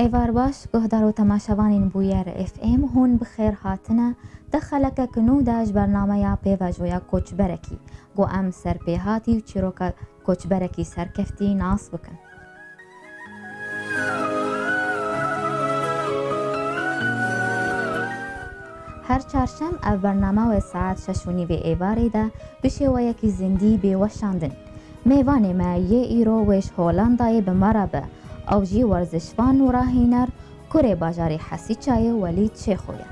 ایوار باش گهدار و تماشاوانین بویر اف ام هون بخیر هاتنه دخلک کنو داش برنامه یا پیواجویا کوچ برکی گو ام سر پیهاتی و چیروکا کوچ برکی سرکفتی ناس بکن. هر چهارشنبه اف برنامه و ساعت 6:30 ایواری ده بشه و یکی زندی به وشاندن. میوان ما یه ایرو وش هولندای به مربع او جی ورزشفان و راهینر کره باجاری حسی چای ولید شیخویا.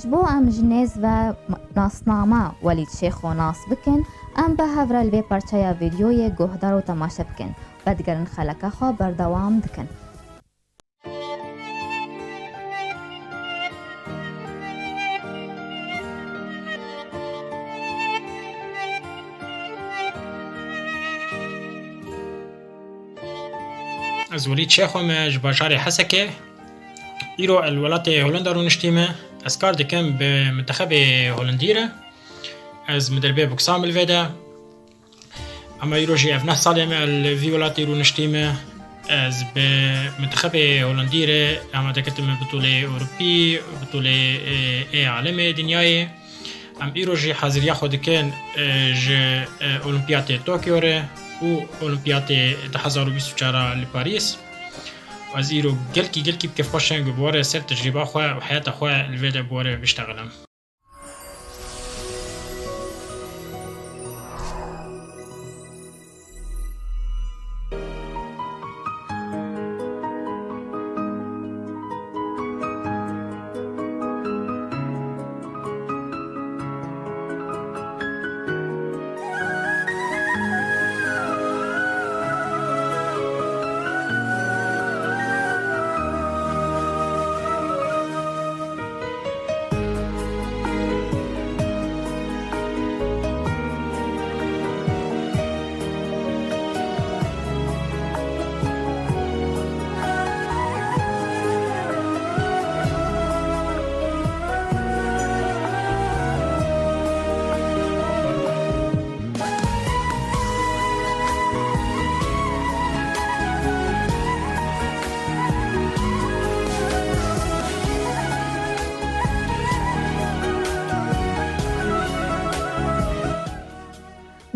جبو ام جنیز و ناسنامه ولید شیخ و ناس بکن ام به هفرال به پرچای ویدیوی گهدار و تماشا بکن بدگرن خلقه خواه بردوام دکن. از ولید شیخوم جباجاري حسكة إيرو الولايات هولندا رو نشتيمه از کار دکم به منتخب هولندیره از مدربه بوكسام الفيدا اما إيرو جي اف 9 سالي مع الفي ولاتي رو نشتيمه از به منتخب هولندیره اما دكتم بطولة أوروبي بطولة عالمي دنياي ام إيرو جي حاضريا خود كان ج أولمبياد طوكيو ره و أولمبياد 2024 لباريس از ایرو گلکی بکف خوشن بواره سر تجربه خواه و حیات خواه الویده بواره بشتغلم.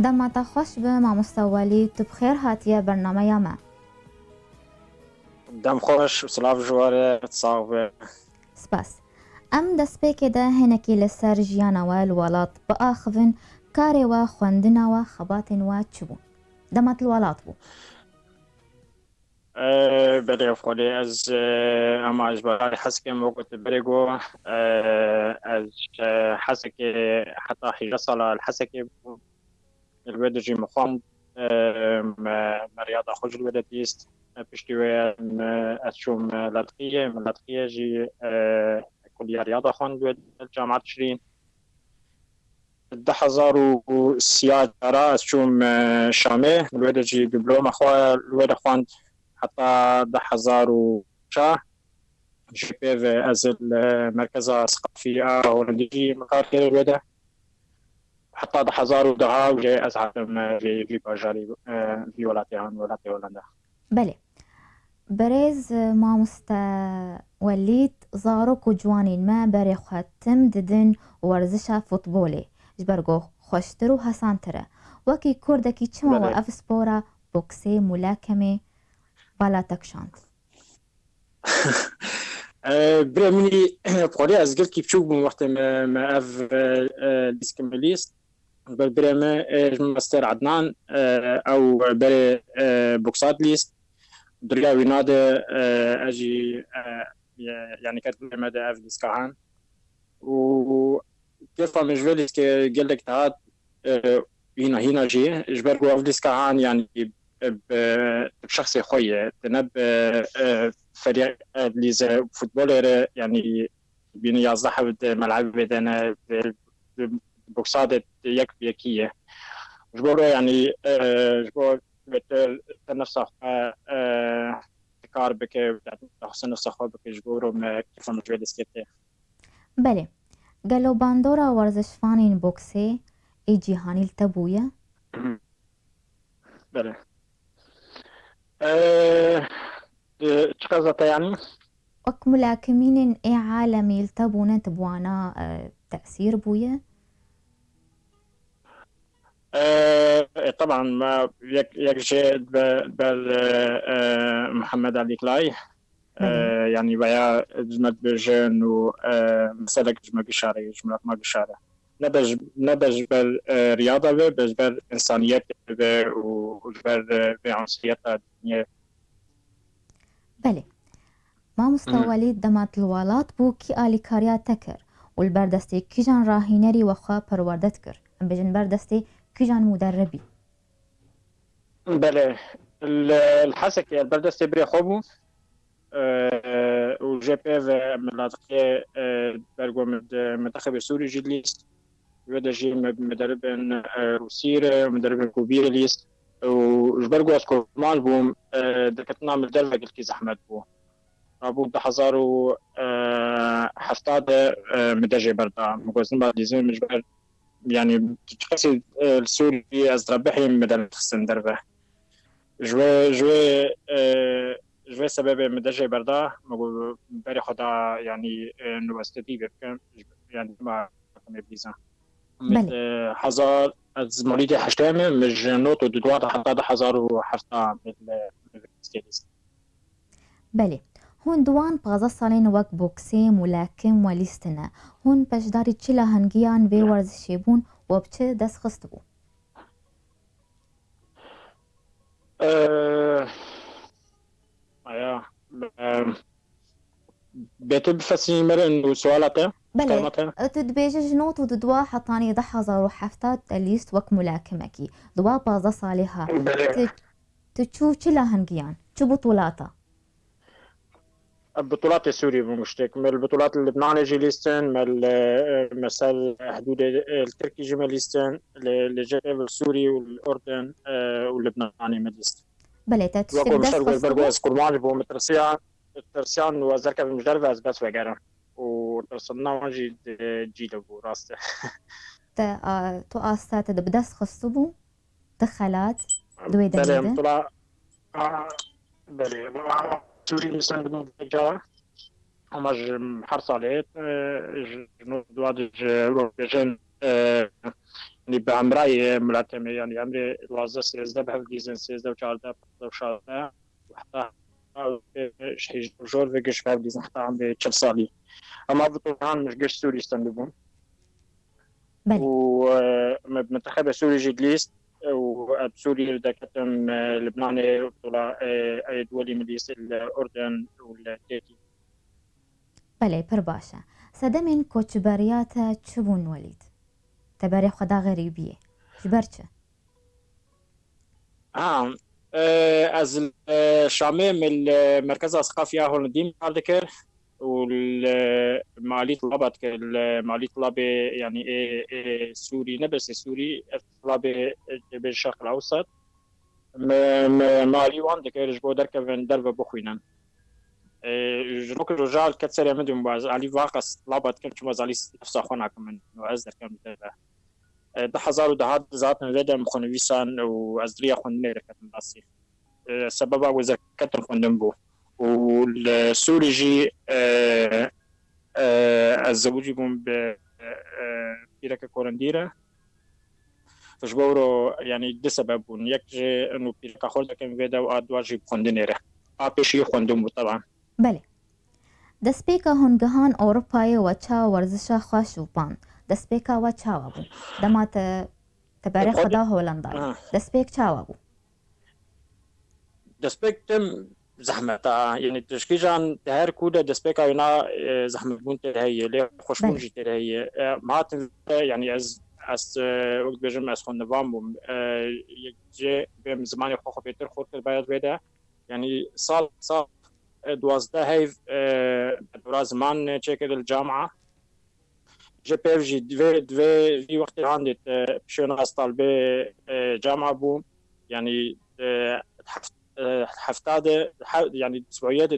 دمتا خوش به ما مستوالی تو بخیر هاتیه برنامه یا ما. دم خوش و سلاف جواره تصاوب. سپاس. ام دست پیک ده هنکی لسر جیانا و الولاد با آخفن کاری و خوندنا و خباتن و چبون. دمت الولاد بو. بله خودی از اما از برای حسکه موقت برگو از حسکه حتی 18 سال الحسکه الوالد جي مخوان مرياضة خجل ولديست بشتوى أشوم لطقية جي كلية رياضة خوان جامعة تشرين 2003 أشوم شامي الوالد جي دبلوم أخوة الوالد خوان حتى 2010 جي بيف أز المركز الثقافي هولندي مقار كده الوالد حتى 2010 وجاي أزعم في باجاري في ولاتي هولندا. بله. برز ما مستولید زارو جوانین ما برای خاتم ددن ورزش فوتبولی جبرگو خوشتر و حسانتره وکی کردکی چما و اف سپورا بوکسی ملاکمه بالا تکشاند. برامني بقولي أزقل كيف تشوف من وقت ما أف ديسكمليست برامه مستر عدنان أو بري بوكسات ليست دريا وينادة أجي يعني كانت مدى أف ديسكهان وكيف مجبلس قال لك تعاد هنا جي جبرقو أف ديسكهان يعني بشخصي خوية تنب فريق ليزا فوتبولر يعني بين يصلح ملعب بدنا بوكسات يكية جبرو يعني جبرو نفسه کار بکه حسن نفسه بکه جبرو ما كيف مجبلس كده. بله. گلو باندورا ورزشفانین بوکسی ای جهانی التبویه؟ بله تقصد يعني وك ملاكمين اي عالم يلتبون تبوانا تأثير بويا. طبعا ما يك بل محمد علي كلاي بله يعني بيا جمد بجن و مسألة جمع قشارة جملة ما قشارة نبج بل رياضة بل بل إنسانية وبل بعنصرية الدنيا. بله ما مستولید دمات الوالات بو کی آلیکاریا تکر والبردستی کیجان راهینری وخوا پروردت کر ام بجن بردستی کیجان مدربی. بله الحسك البلدة استبري خوبو وجي بي ملاقي برغو منتخب السوري جدليس ودا جي مدرب روسير مدرب كوبير ليس وجبرغو اسكو مال بوم دكتنا من درجة قلت زحمت بو ابو بحزارو حفتاد مدجي بردا مقوزن بعد لزم مجبر يعني تحسي السوري ازربحي مدرب السندربه جوي جوي سبب مدرجة بردا مقول بري خدا يعني نوستدي بكم يعني ما كم بيزا مت بله حزار از مريض حشتامه مش نوتو ددوات حتى ده حزار وحفتا مثل ستيلس. بله هون دوان بغضا سالين وك بوكسي ملاكم وليستنا هون باش داري تشيلا هنگيان بي ورزشي بون وبچه دست خستبو. يا بيتب فسي مرن وسوالاته بله كلمته تدبيج جنوت وددوا حطاني ضحظة وحفتات ليست وك ملاكمكي دوا بغضا صاليها تشو تشيلا هنگيان تشو بطولاتا. البطولات السورية بمشتك من البطولات اللبنانية جيليستن من مثل حدود التركي جماليستن لجيب السوري والأردن واللبناني ماليستن بله تشتك وكو دست مشترك برغو خستبو. اسكورمان بو الترسيان وزركا بمجرد بس وقرا وترسلنا واجي جيدة بو راسته تو آستات دست خستبو دخلات دوي بله دميدة. مطلع بله سوري مثلا بدون جوا هماج حرص عليه جنود وادج جن يعني بعمري ملاتمي يعني عمري الوظيفة سيزده بحب جيزن سيزده وشارده وشارده وحتى شيء جور فيجش بحب جيزن حتى عمري 10 صالي أما بطولان مش جيش سوري استنبون بله ومنتخب سوري جدليست وسوري دكتم لبناني بطولة أي دولي مليس الأردن والتيتي. بله پر باشا سدمين كوچبرياتا چبون وليد تباري خدا غريبية جبرچه از الشامي من المركز الثقافي هولندي مالذكر والمالي طلبت المالي طلبة يعني سوري نبس سوري طلبة بالشرق الأوسط مالي وان ذكر جبو دركة من دربة بخوينا جنوك الرجال كتسر يمدهم باز علي واقص طلبت كم شو مازالي نفسه خوناكم من وعز كم ده حزار وده ذات نريد مخنويسان وأزريا خنيرة كتن راسي سببا وزكتن خندنبو والسوري جي الزوجي بون بيركا كورنديرة فجبورو يعني دي سببون يكجي انو بيركا خوردا كم فيدا وادواجي بخندنيرة آبشي خندنبو طبعا. بله دسپیکا هنگهان أوروباي وچا ورزشا خواشوبان دسپیکا و چاوابو دما تباري خدا هولنداي دسپیک چاوابو دسبيكتم زحمة يعني تشكيجان تهر كودا دسبيكا ينا زحمة بون تهي لي خوش بون جي تهي مات يعني از وقت بجم از خون نظام يجي بهم زماني خوخ بيتر خورت البيض بيدا يعني صال 12 هيف دورا زمان تشكل الجامعة جي بي اف جي دوي في وقت عندي بشينا طالبة جامعة بوم يعني حفتاده يعني اسبوعيات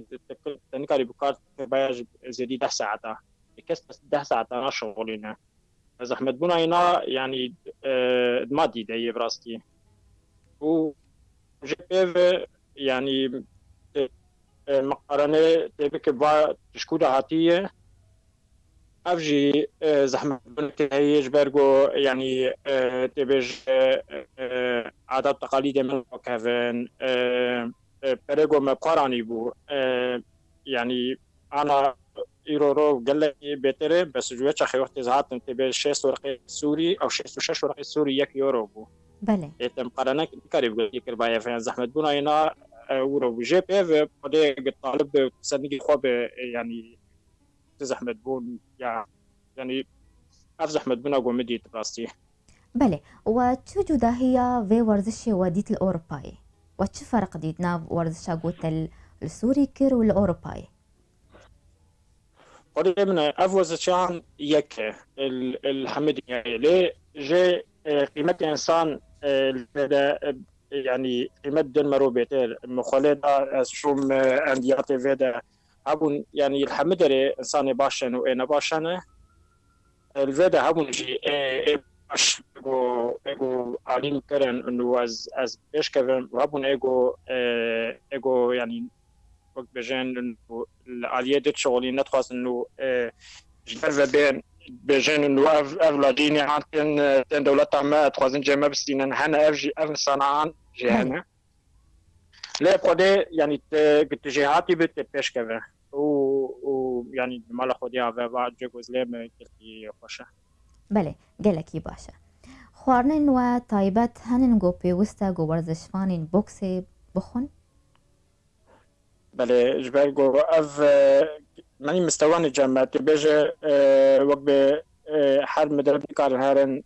تنكاري بكار بايج زيدي 10 ساعات كست 10 ساعات انا شغلنا زحمت بونا هنا يعني مادي داي براستي و جي بي يعني مقارنة تبك با تشكودا هاتية افجي زحمة بنك هي جبرجو يعني تبج عادات تقاليد من كافن بريجو مقارني بو يعني انا ايرورو قال لي بيتري بس جواتش اخي وقت زهات انت بشيست ورقي سوري او شيست وشش ورقي سوري يك يورو بو بله تم قارنك قريب يكر بايا فين زحمة بونا هنا ورو جي بي في بدي طالب سنجي خوب يعني زحمة بون يعني افزح مدبنا قومدي تراستي بله وچو جدا هي في ورزش وديت الأوروباي وچو فرق ديدنا ورزشا قوت السوري كير والأوروباي قولي من افوز شان يك الحمد يعني ليه جي قيمة انسان يعني قيمة دين مرو بيتر مخالدا شوم اندياتي فيدا هبون يعني الحمد لله انسان باشن وانا باشن الفيدا هبون جي باش ايجو عالين كرن انه از ايش كفن وهبون ايجو يعني وقت بجان انه العالية ديت شغلي نتخواص انه جنر بين بجان انه افلاديني عن تن دولة ما تخوازن جيما بسينا هنا اف صنعان بله جهنا لا بقدي يعني تجيهاتي بتبش كفن ويعني مالا خودي عفا بعد جوز ليم كتي خوشة بله گلکی باشه خواردن و تایبەت هەنن گۆ پێویستە گۆ وەرزشفانین بۆکسێ بخۆن بله جبال جو اف ماني مستواني جامعة تبيجي وقت حد مدرب كارن هارن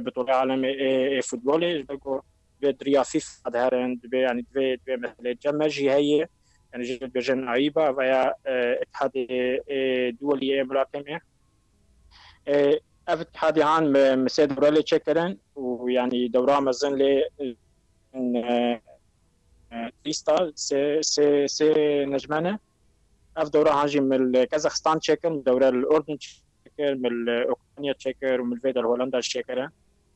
بطولة عالمية فوتبولي جبال جو بدريا فيف هاد هارن دبي يعني دبي مثل جامعة جي هي يعني جي بيجن عيبة ويا اتحاد دولي ملاكمة اف اتحاد عن مسيد دورالي تشكرن ويعني دورة مزن لي ليستا سي نجمانه اف دوره هاجي من كازاخستان تشيكر من دوره الاردن تشيكر من اوكرانيا تشيكر ومن فيدر هولندا تشيكر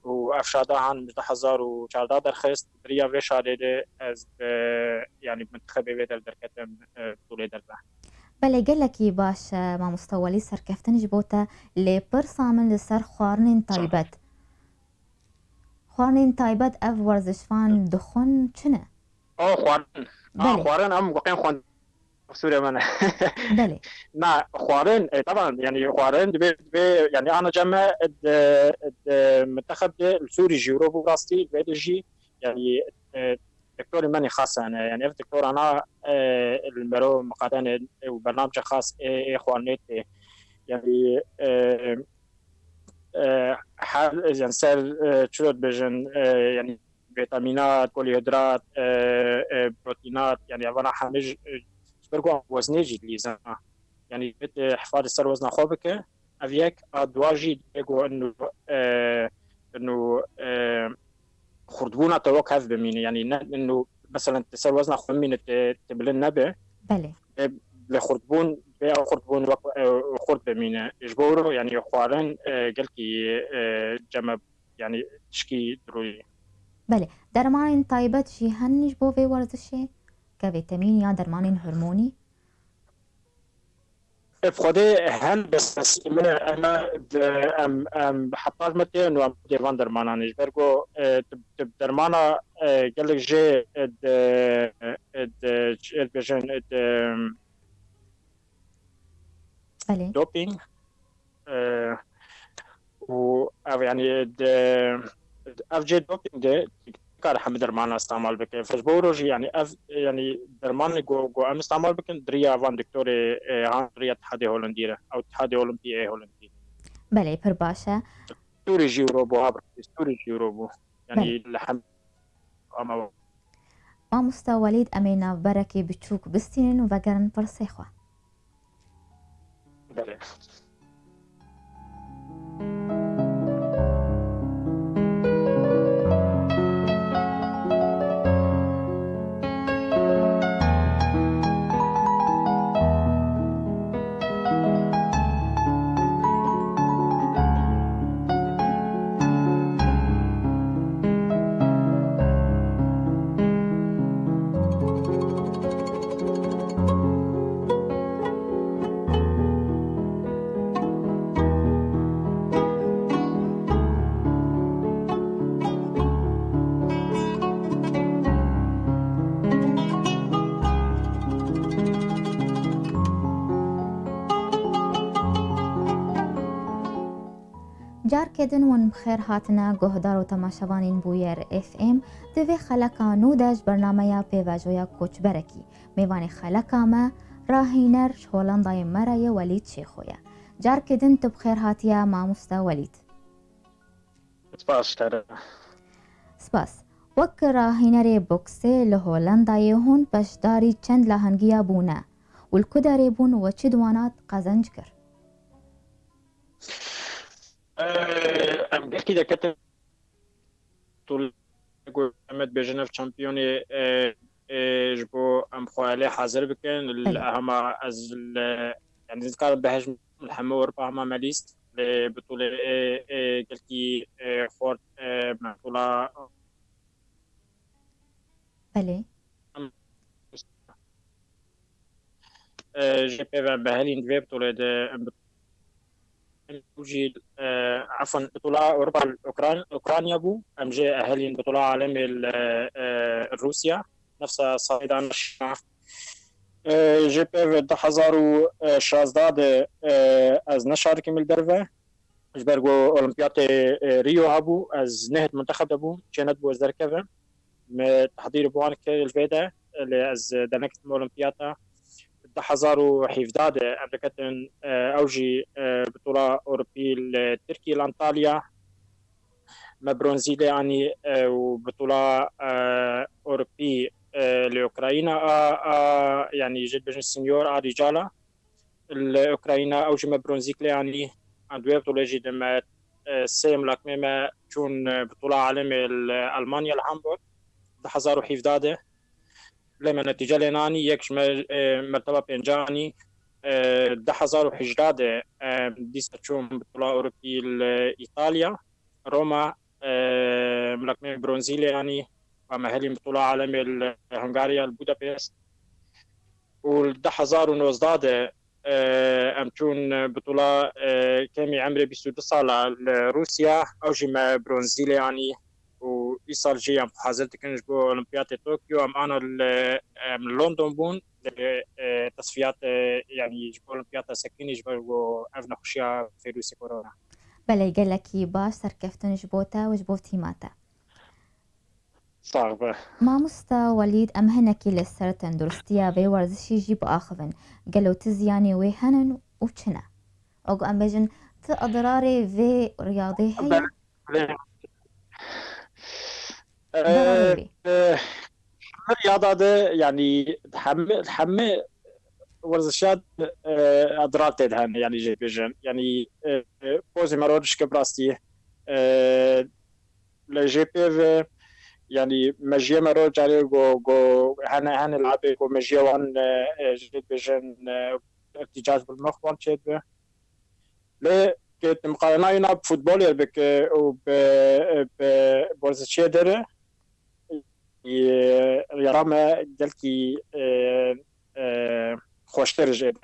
واف شادا هان 2014 درخست دريا في شاده از يعني منتخب فيدر دركتم بطوله دربه بەڵێ گەلێکی باش مامۆستاوەلی سەرکەفتنش بۆتە لێپڕ سامن لەسەر خواردنین تایبەت خواردنین تایبەت ئەف وەرزشفان دخۆن چنە خوارن بەڵێ خوارن ام واقعا خوان سوريا من بەڵێ مع خوارن طبعا يعني خوارن يعني انا جمع المنتخب السوري جيرو براستي بيدجي يعني دكتور ماني خاص انا يعني دكتور انا المرو مقادن وبرنامج خاص اخوانيت يعني حال يعني سر شرط بجن يعني فيتامينات كوليهيدرات بروتينات يعني انا حمج برجع وزني جد ليزا يعني بت حفاظ السر وزن خوبك افيك ادواجي يقول انه خردبونا توك هذا بمين يعني انه مثلا تسر وزن خمين تبلن نبه بەڵێ لخردبون بيع خردبون خرد بمين اجبورو يعني خوارن قلكي جمع يعني تشكي دروي بەڵێ دەرمانین تایبەتشی هەنش بۆ vê وەرزشێ کە ڤیتامین یا دەرمانین هورمۆنی بخدي هل بس من انا حطاج متى انه دي فاندر مانا نجبركو درمانا قال لك جي بيجن بەڵێ دوبينج و يعني اف جي دوبينج ده كار حمد درمان استعمال بك فجبوروجي يعني اف يعني درمان جو ام استعمال بك دريا فان دكتوري هان دريا اتحاد هولنديره او اتحاد اولمبي هولندي بەڵێ پڕ باشە ستوري جيوروبو هابر ستوري جيوروبو بەڵێ يعني لحم اما مامۆستاوەلید ئەمەی ناوبەرەکی بچووک بستێنن و بەگەرن پڕسێخوا بله جار كدن ون بخير هاتنا گهدار و تماشاوانین بویر اف ام دوی خلقا نودش برنامه پیواجویا کوچ برکی میوانی خلقا ما راهینر هولندای مرای ولید شیخویا جار كدن تبخير هاتيا مع مستا وليد سپاس وك راهينري بوكسي لهولنداي هون بشداري چند لهنگيا بونا والكداري بون وچي دوانات قزنج كر ام بحكي دا كتب طول قمت بجنف شامبيوني جبو ام خوالي حاضر بكن هما از يعني ذكر بهج الحمى وربع هما ماليست بطولة كالكي خورد بطولة بله جي بي بهالين دوي بطولة وجي عفوا بطولة أوروبا أوكرانيا بو أم جي أهالين بطولة عالم روسيا نفسها صيدان جي بي ده حزارو شازداد از نشارك من الدرفة جبرگو أولمبياد ريو هابو از نهت منتخب دبو كانت بو از دركفة تحضير بوان كالفيدا اللي از دنكت أولمبيادا ده حزارو حيفداد أمريكتن أوجي بطولة أوروبية لتركيا لأنطاليا ما برونزيلي يعني وبطولة أوروبية لأوكرانيا يعني جد بجن السنيور رجالة الأوكرانيا أوجي ما برونزيلي يعني عندوية بطولة جد ما سيم لكمة ما تكون بطولة عالم ألمانيا لهامبورغ ده حزارو حيفداد لما نتيجة لناني يكش مرتبة بينجاني ده حزار وحجداد ديسة تشوم بطولة أوروبية لإيطاليا روما ملاكمة برونزيلي يعني ومهلي بطولة عالمية هنغاريا بودابست وده حزار ونوزداد أمتون بطولة كامي عمري بسودة صالة لروسيا أو جيما برونزيلي يعني وإيصال جي أم حازلت كنج بو أولمبياد طوكيو أم أنا من لندن بون تصفيات يعني جبو أولمبياد سكيني جبو أفنا خشيا فيروس كورونا بله قالكي باش سركفتن جبوتا وجبو تيماتا صعبة ما مستا وليد أم هنكي لسر تندرستيا بي ورزشي جيب آخذن قالو تزياني ويهنن وچنا أو أم بيجن تأضراري في رياضي هيا ضرري بي الرياضة ده يعني تحمل ورزشات أضرار تدهن يعني جي بيجن يعني بوزي مرودش كبراستي لجي بي يعني مجيه مرو جاري جو هن العبي جو مجيه وان جي بيجن ارتجاج بالمخ وان شيء ل كنت مقارنة هنا بفوتبول يربك وب بورزشية دره يرامه دلكي خوشتر جد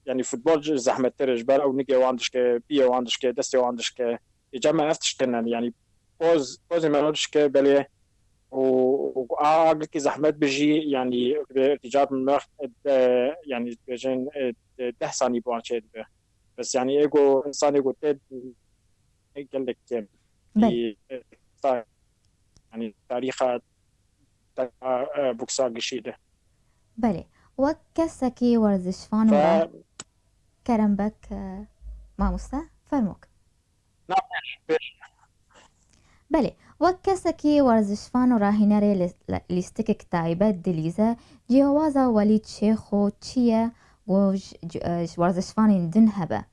يعني فوتبول زحمة ترج بر أو نيجي وعندش ك بيه وعندش ك دستي وعندش ك يجمع أفتش تنن يعني بوز ما نقولش ك بلي وعقل كي زحمات بيجي يعني ارتجاج من مخ يعني بيجن تحسني بوانشيت بس يعني إيجو إنسان إيجو تد قال لك يعني تاريخ بوكسار جشيدة بله وكسكي ورزشفان وراه كرمبك ما مستا فرموك بله وكسكي ورزشفان وراهيناري لستكك تايبات دليزة جيوازا وليد شيخو تشيا ورزشفان دن هبا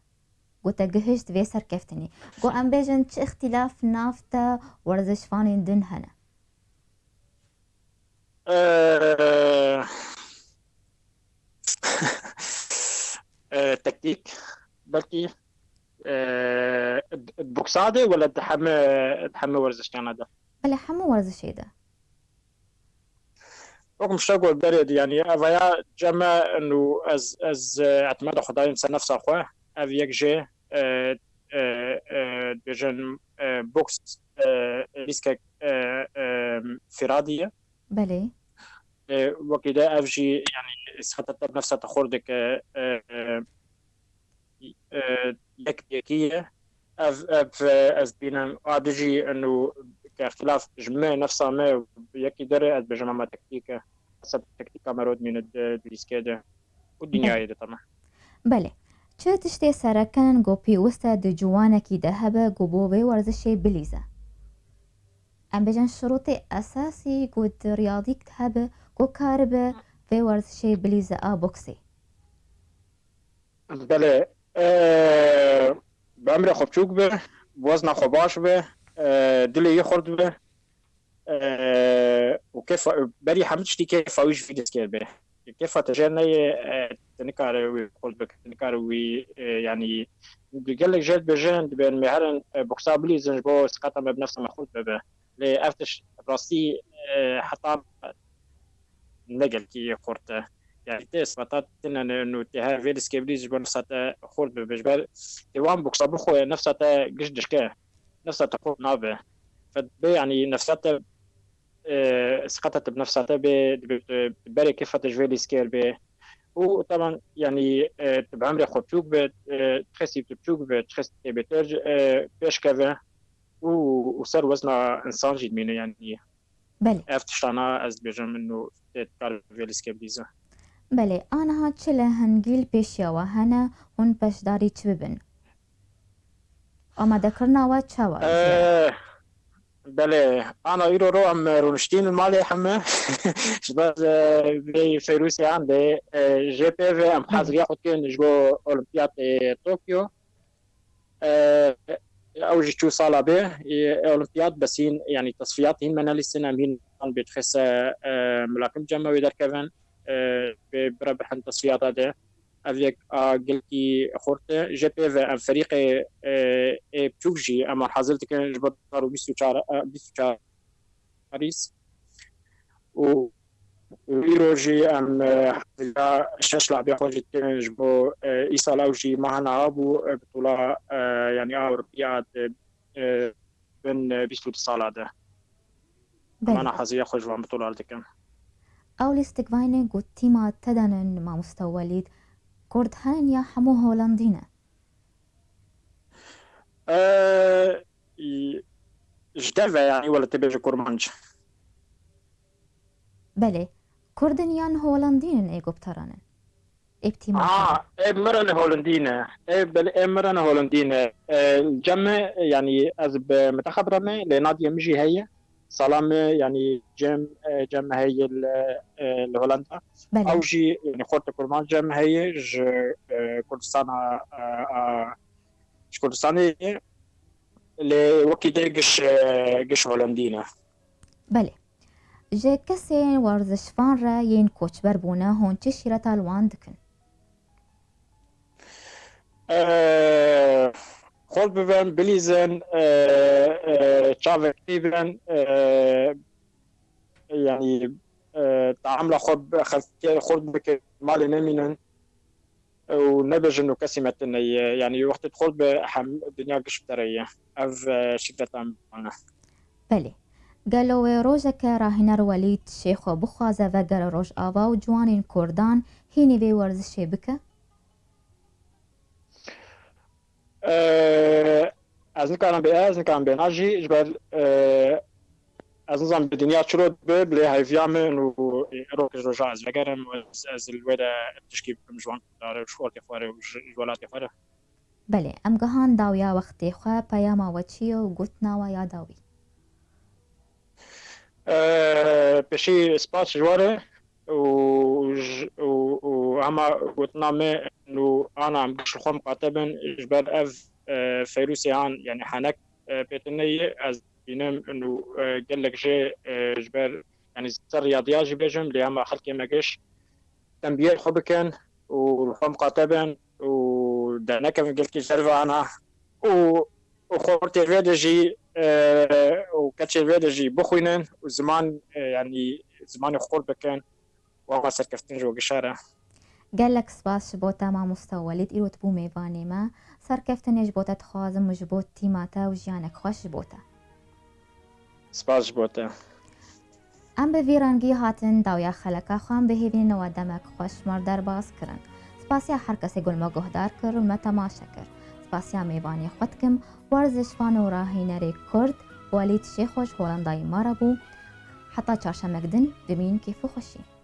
قلت جهشت فيسر كفتني قو أم بيجن تش اختلاف نافتا ورزشفان دن هنا تكتيك بلكي بوكسادة ولا تحمي ورزش كندا بله حمو ورزشي ده رغم شغل بريد يعني أفيا جمع إنه از اعتماد خداي إنسان نفسه أخوه أفيك جي بيجن بوكس ريسك فرادية بله وكده أفجي يعني سخطت بنفسها تخوردك يكية از بینم آدجی انو كاختلاف جمع نفسها ما يكي دري از بجمع ما تكتيكا حسب تكتيكا مرود من الديسكيدا والدنيا بله يدي طبعا. بله چه تشتي سرکن گو پیوسته د جوانکی ده هبه گو بوبه ورزشی بلیزه ام بجن شروط اساسی گو رياضيك هبه گو کاربه في ورزشی بلیزه بوكسي. بله بأمر خوبچوک به وزن خوباش به دلی خورد به وكيف بري حملتش كيف ويش في ديسكير به كيف تجني تنكار ويقول بك تنكار وي يعني قال لك جد بجن بين مهرن بوكسابلي زنجبو سقطه بنفسه مخوض به لافتش راسي حتى نقل كي قرته يعني تيس مطات انه تها فيديس كيبليز بنفسه خورد بجبال توان بوكسابو خو نفسه قش دشكه نفسه تقول نابه فبي يعني نفسه سقطت بنفسها بري كيف تجوالي سكير به وطبعا يعني بعمري خوبتوك تخسي بتبتوك تخسي بترج بيش كذا وصار وزنها انسان جد منه يعني بله افتشتانا از بيجم انه تتكار فيلي سكير بيزا. بله آنها چله هنگیل پیشیا و هنه هون پشداری چه ببن آماده کرنا و چه و جیره بله انا ايرو رو ام رونشتين المالي حمه شباب في فيروسي عندي جي بي في ام حاضر بله ياخد كان نجو اولمبياد طوكيو او جيتشو صاله به اولمبياد بسين يعني تصفيات هين من السنه مين بتخس ملاكم جمعوي در كفن بربحن تصفيات هذا avec قلتي خورت جي بي في ام فريق بتوجي اما حاضرت كان جبروا 24 باريس و ويروجي ام شاش لعب يخرج جبو ايصال اوجي معنا ابو بطوله يعني اوربياد بين بيستو الصاله ده اما انا بله حظي يخرج عن بطوله كان أول استقباينه قد تيما تدنن مع مستوليد كرد هنن يا حمو هولندينه جدافة يعني ولا تبي كورمانج بله كردن يان هولندينن ايگو بترانن ابتيما تدن مرن هولندينا بل مرن هولندينا الجمع يعني از بمنتخب رمي لنادي مجي هي سلام يعني جم هي لهولندا بله او جي يعني خورت كورمان جم هي كردستان كردستان لوكي دي قش هولندينا بله جه کسی ورزشفان را ین کوچ بربونه هون چه شیرت الوان دکن خود ببن بلیزن چاوک ببن يعني تعامل خود بك مال نمينا ونبج انه كسمة يعني وقت تدخل بحم الدنيا قش بترية اف شدة معنا. بله گلو روژه که راهنر ولید شیخ و بخوازه و گل روژ آوا و جوانین کردان هینی وی ورزشی بکه از نکارم به ناجی جبر از نظام بالدنيا شروط بلي هاي فيام انه روك رجع از وگرم از الودا تشكيب مجوان داره شوال كفاره وجوالات كفاره. بله ام گهان داویا وقتی خواه پیاما و چی و گوتنا و یاداوی بشي سباس جواره و اما قلتنا ما انه انا عم بش الخوم قاتبا جبال اف فيروسي عن يعني حنك بيتني از بينام انه قال لك جي جبال يعني صار رياضيات جبجم اللي اما خلقي ما قش تنبيه الحب كان والخوم قاتبا ودعنا كم قلت جربا انا وخورتي فيدجي وكاتشي فيدجي بخوينن وزمان يعني زمان خور بكن وما سركفتن جو قشاره گلک سپاس شبوتا ما مستولید ایروت بو میوانی ما سرکفتن جبوتا تخوازم جبوت تیماتا و جیانک خوش جبوتا سپاس جبوتا ام به ویرانگی هاتن داویا خلکا خوام به هیوین و دمک خوش مردر باز کرن سپاسی هر کسی گل ما گهدار کر و ما تماشا کر سپاسیا میوانی خود کم ورزشوان و راهینر کرد ولید شیخوش هولندای مارا بو حتی چهارشنبه دن ببین کیف خوشی